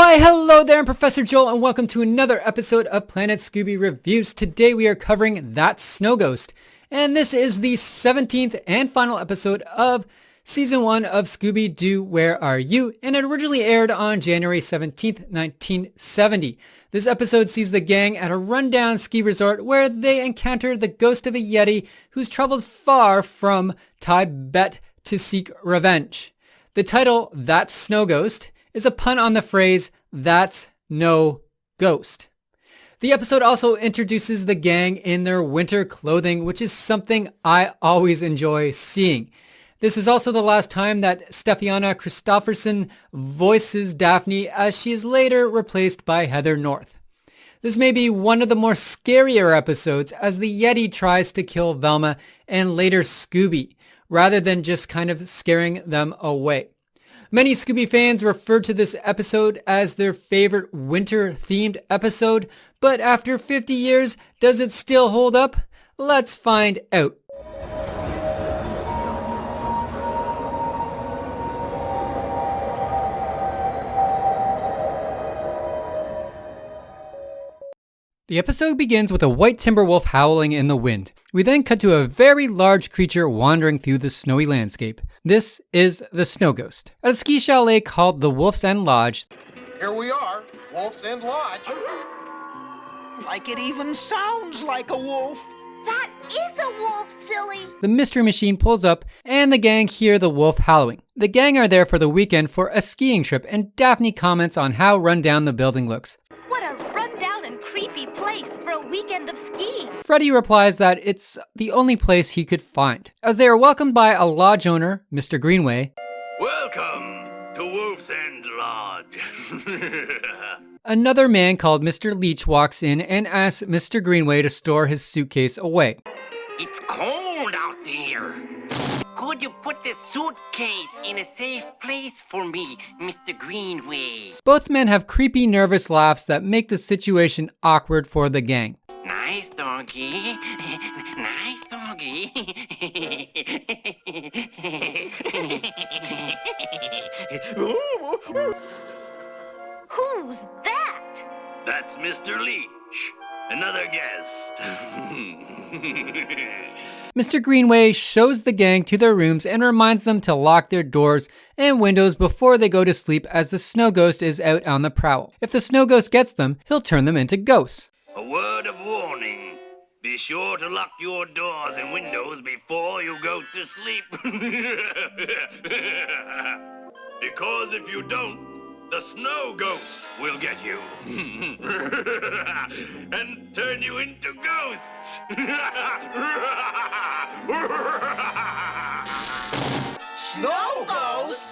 Why, hello there, I'm Professor Joel, and welcome to another episode of Planet Scooby Reviews. Today we are covering That Snow Ghost, and this is the 17th and final episode of Season 1 of Scooby-Doo, Where Are You? And it originally aired on January 17th, 1970. This episode sees the gang at a rundown ski resort where they encounter the ghost of a Yeti who's traveled far from Tibet to seek revenge. The title, That Snow Ghost, is a pun on the phrase, "That's no ghost." The episode also introduces the gang in their winter clothing, which is something I always enjoy seeing. This is also the last time that Stefianna Christopherson voices Daphne, as she is later replaced by Heather North. This may be one of the more scarier episodes, as the Yeti tries to kill Velma and later Scooby, rather than just kind of scaring them away. Many Scooby fans refer to this episode as their favorite winter-themed episode, but after 50 years, does it still hold up? Let's find out. The episode begins with a white timber wolf howling in the wind. We then cut to a very large creature wandering through the snowy landscape. This is the Snow Ghost. At a ski chalet called the Wolf's End Lodge. Here we are, Wolf's End Lodge. Like it even sounds like a wolf. That is a wolf, silly. The mystery machine pulls up and the gang hear the wolf howling. The gang are there for the weekend for a skiing trip, and Daphne comments on how run down the building looks. What a rundown and creepy place for a weekend of skiing. Freddie replies that it's the only place he could find. As they are welcomed by a lodge owner, Mr. Greenway. Welcome to Wolf's End Lodge. Another man called Mr. Leach walks in and asks Mr. Greenway to store his suitcase away. It's cold out there. Could you put the suitcase in a safe place for me, Mr. Greenway? Both men have creepy, nervous laughs that make the situation awkward for the gang. Nice doggy. Nice doggy. Who's that? That's Mr. Leach, another guest. Mr. Greenway shows the gang to their rooms and reminds them to lock their doors and windows before they go to sleep, as the Snow Ghost is out on the prowl. If the Snow Ghost gets them, he'll turn them into ghosts. A word of warning. Be sure to lock your doors and windows before you go to sleep. Because if you don't, the Snow Ghost will get you. And turn you into ghosts. Snow ghosts?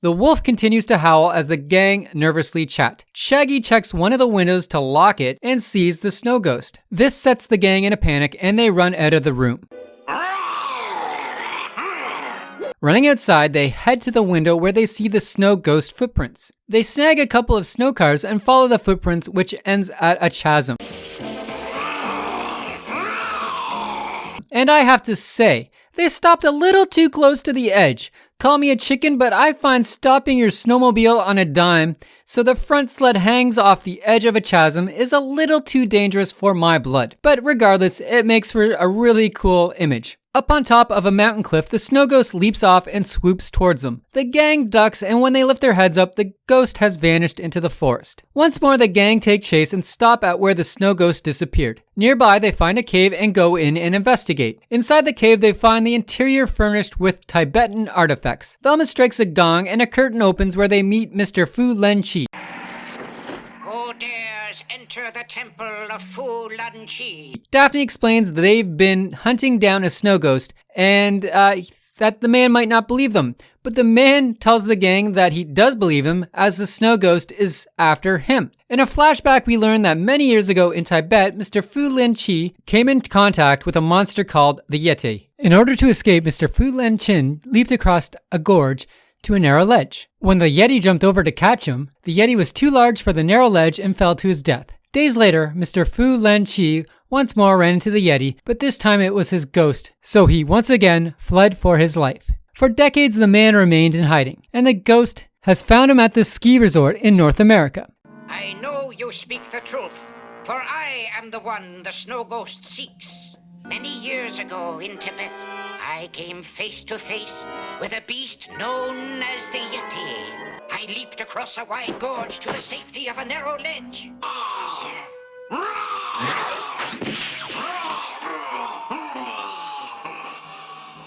The wolf continues to howl as the gang nervously chat. Shaggy checks one of the windows to lock it and sees the Snow Ghost. This sets the gang in a panic and they run out of the room. Running outside, they head to the window where they see the Snow Ghost footprints. They snag a couple of snow cars and follow the footprints, which ends at a chasm. And I have to say, they stopped a little too close to the edge. Call me a chicken, but I find stopping your snowmobile on a dime so the front sled hangs off the edge of a chasm is a little too dangerous for my blood. But regardless, it makes for a really cool image. Up on top of a mountain cliff, the Snow Ghost leaps off and swoops towards them. The gang ducks, and when they lift their heads up, the ghost has vanished into the forest. Once more, the gang take chase and stop at where the Snow Ghost disappeared. Nearby, they find a cave and go in and investigate. Inside the cave, they find the interior furnished with Tibetan artifacts. Velma strikes a gong and a curtain opens where they meet Mr. Fu Len Chi. Who dares enter the temple of Fu Lan Chi? Daphne explains they've been hunting down a snow ghost and that the man might not believe them. But the man tells the gang that he does believe him, as the Snow Ghost is after him. In a flashback, we learn that many years ago in Tibet, Mr. Fu Lin Chi came in contact with a monster called the Yeti. In order to escape, Mr. Fu Lin Chin leaped across a gorge to a narrow ledge. When the Yeti jumped over to catch him, the Yeti was too large for the narrow ledge and fell to his death. Days later, Mr. Fu Lin Chi once more ran into the Yeti, but this time it was his ghost, so he once again fled for his life. For decades, the man remained in hiding, and the ghost has found him at this ski resort in North America. you speak the truth, for I am the one the snow ghost seeks. Many years ago in Tibet, I came face to face with a beast known as the Yeti. I leaped across a wide gorge to the safety of a narrow ledge.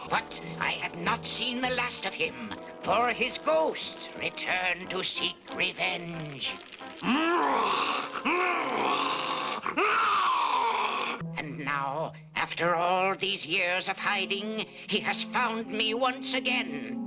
But I had not seen the last of him, for his ghost returned to seek revenge. And now, after all these years of hiding, he has found me once again.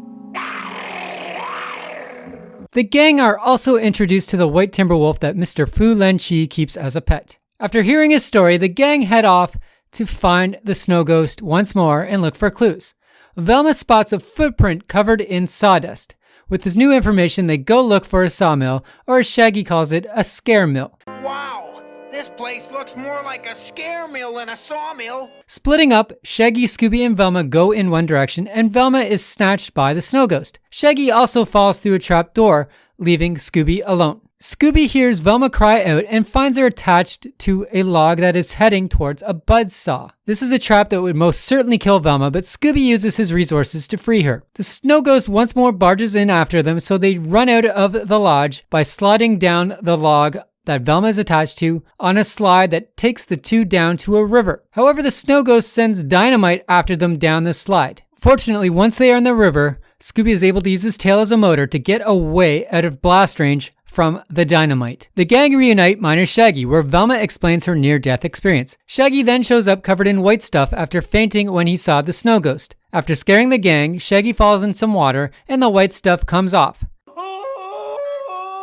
The gang are also introduced to the white timber wolf that Mr. Fu Lenqi keeps as a pet. After hearing his story, the gang head off to find the snow ghost once more and look for clues. Velma spots a footprint covered in sawdust. With this new information, they go look for a sawmill, or as Shaggy calls it, a scare mill. Wow, this place looks more like a scare mill than a sawmill. Splitting up, Shaggy, Scooby, and Velma go in one direction, and Velma is snatched by the snow ghost. Shaggy also falls through a trap door, leaving Scooby alone. Scooby hears Velma cry out and finds her attached to a log that is heading towards a buzzsaw. This is a trap that would most certainly kill Velma, but Scooby uses his resources to free her. The snow ghost once more barges in after them, so they run out of the lodge by sliding down the log that Velma is attached to on a slide that takes the two down to a river. However, the snow ghost sends dynamite after them down the slide. Fortunately, once they are in the river, Scooby is able to use his tail as a motor to get away out of blast range from the dynamite. The gang reunite minus Shaggy, where Velma explains her near-death experience. Shaggy then shows up covered in white stuff after fainting when he saw the snow ghost. After scaring the gang, Shaggy falls in some water and the white stuff comes off.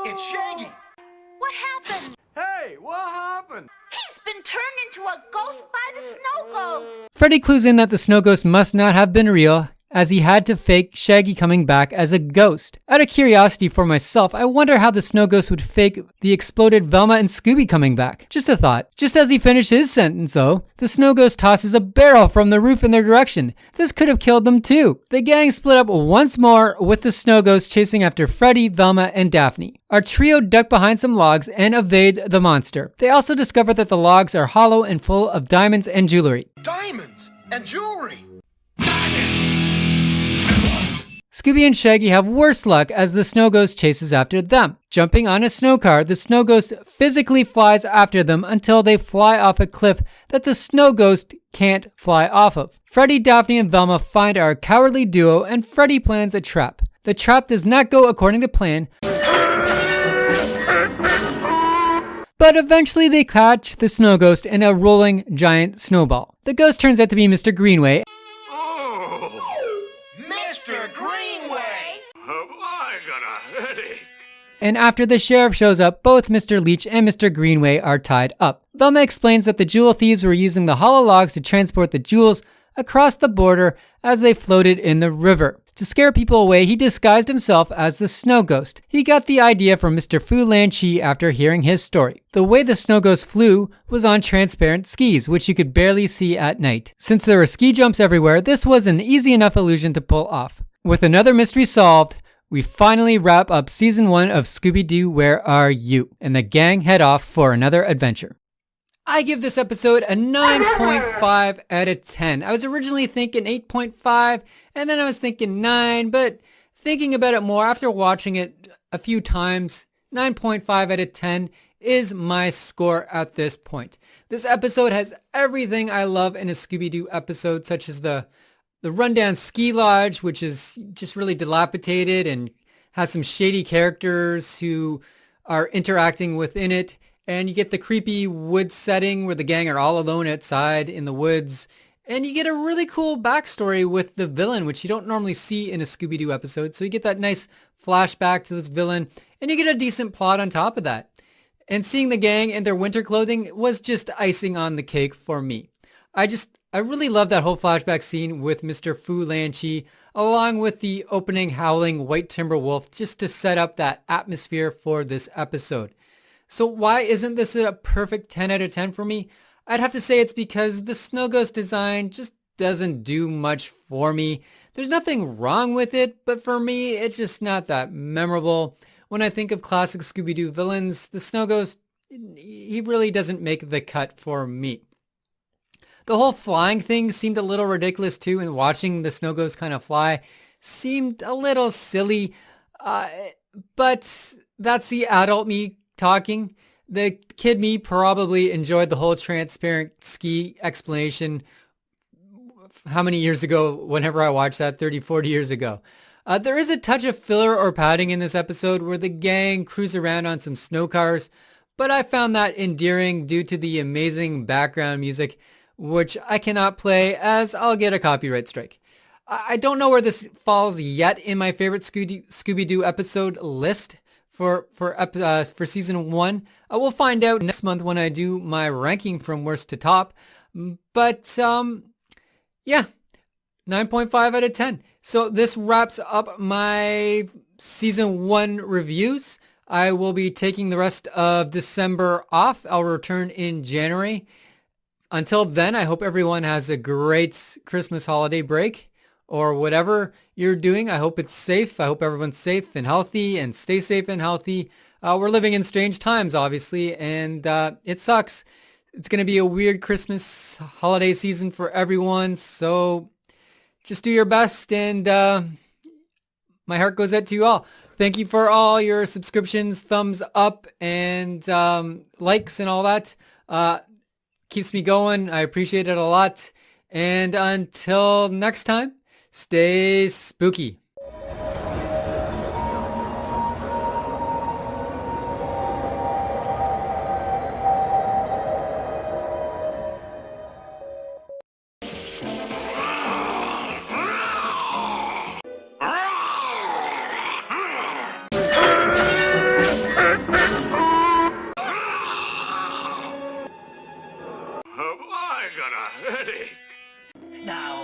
It's Shaggy. What happened? Hey, what happened? He's been turned into a ghost by the snow ghost. Freddy clues in that the snow ghost must not have been real, as he had to fake Shaggy coming back as a ghost. Out of curiosity for myself, I wonder how the snow ghost would fake the exploded Velma and Scooby coming back. Just a thought. Just as he finished his sentence though, the snow ghost tosses a barrel from the roof in their direction. This could have killed them too. The gang split up once more with the snow ghost chasing after Freddy, Velma, and Daphne. Our trio duck behind some logs and evade the monster. They also discover that the logs are hollow and full of diamonds and jewelry. Diamonds and jewelry. Scooby and Shaggy have worse luck as the snow ghost chases after them. Jumping on a snow car, the snow ghost physically flies after them until they fly off a cliff that the snow ghost can't fly off of. Freddy, Daphne, and Velma find our cowardly duo and Freddy plans a trap. The trap does not go according to plan, but eventually they catch the snow ghost in a rolling giant snowball. The ghost turns out to be Mr. Greenway. Mr. Greenway. Have I got a headache? And after the sheriff shows up, both Mr. Leach and Mr. Greenway are tied up. Velma explains that the jewel thieves were using the hollow logs to transport the jewels across the border as they floated in the river. To scare people away, he disguised himself as the snow ghost. He got the idea from Mr. Fu Lenqi after hearing his story. The way the snow ghost flew was on transparent skis, which you could barely see at night. Since there were ski jumps everywhere, this was an easy enough illusion to pull off. With another mystery solved, we finally wrap up season 1 of Scooby-Doo Where Are You? And the gang head off for another adventure. I give this episode a 9.5 out of 10. I was originally thinking 8.5, and then I was thinking 9, but thinking about it more after watching it a few times, 9.5 out of 10 is my score at this point. This episode has everything I love in a Scooby-Doo episode, such as the rundown ski lodge, which is just really dilapidated and has some shady characters who are interacting within it. And you get the creepy woods setting where the gang are all alone outside in the woods. And you get a really cool backstory with the villain, which you don't normally see in a Scooby-Doo episode. So you get that nice flashback to this villain, and you get a decent plot on top of that. And seeing the gang in their winter clothing was just icing on the cake for me. I really love that whole flashback scene with Mr. Fu Lenqi, along with the opening howling white timber wolf, just to set up that atmosphere for this episode. So why isn't this a perfect 10 out of 10 for me? I'd have to say it's because the Snow Ghost design just doesn't do much for me. There's nothing wrong with it, but for me, it's just not that memorable. When I think of classic Scooby-Doo villains, the Snow Ghost he really doesn't make the cut for me. The whole flying thing seemed a little ridiculous too, and watching the snow ghost kind of fly seemed a little silly. But that's the adult me talking. The kid me probably enjoyed the whole transparent ski explanation how many years ago, whenever I watched that, 30, 40 years ago. There is a touch of filler or padding in this episode where the gang cruise around on some snow cars, but I found that endearing due to the amazing background music, which I cannot play as I'll get a copyright strike. I don't know where this falls yet in my favorite Scooby-Doo episode list for season 1. We'll find out next month when I do my ranking from worst to top. But yeah, 9.5 out of 10. So this wraps up my season 1 reviews. I will be taking the rest of December off. I'll return in January. Until then, I hope everyone has a great Christmas holiday break or whatever you're doing. I hope it's safe. I hope everyone's safe and healthy, and stay safe and healthy. We're living in strange times, obviously, and it sucks. It's going to be a weird Christmas holiday season for everyone, so just do your best, and my heart goes out to you all. Thank you for all your subscriptions, thumbs up, and likes and all that. Keeps me going. I appreciate it a lot. And until next time, stay spooky. I got a headache. Now